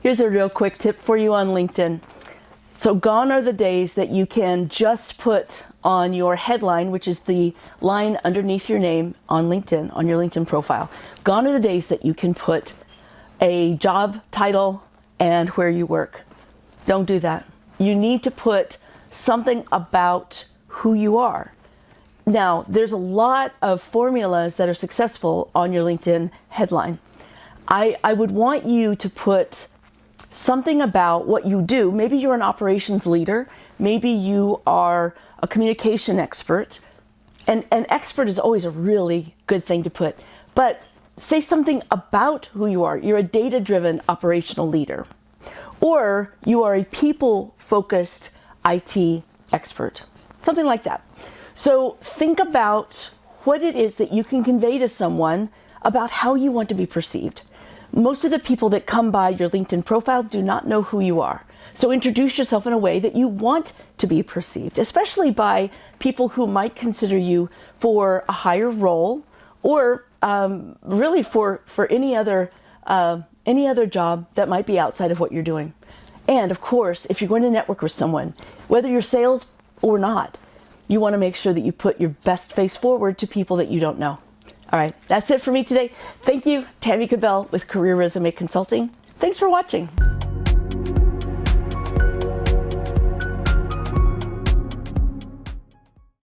Here's a real quick tip for you on LinkedIn. So gone are the days that you can just put on your headline, which is the line underneath your name on LinkedIn, on your LinkedIn profile. Gone are the days that you can put a job title and where you work. Don't do that. You need to put something about who you are. Now, there's a lot of formulas that are successful on your LinkedIn headline. I would want you to put something about what you do. Maybe you're an operations leader. Maybe you are a communication expert. And an expert is always a really good thing to put. But say something about who you are. You're a data-driven operational leader. Or you are a people-focused IT expert. Something like that. So think about what it is that you can convey to someone about how you want to be perceived. Most of the people that come by your LinkedIn profile do not know who you are. So introduce yourself in a way that you want to be perceived, especially by people who might consider you for a higher role or really for any other job that might be outside of what you're doing. And of course, if you're going to network with someone, whether you're sales or not, you want to make sure that you put your best face forward to people that you don't know. All right, that's it for me today. Thank you, Tammy Kabell with Career Resume Consulting. Thanks for watching.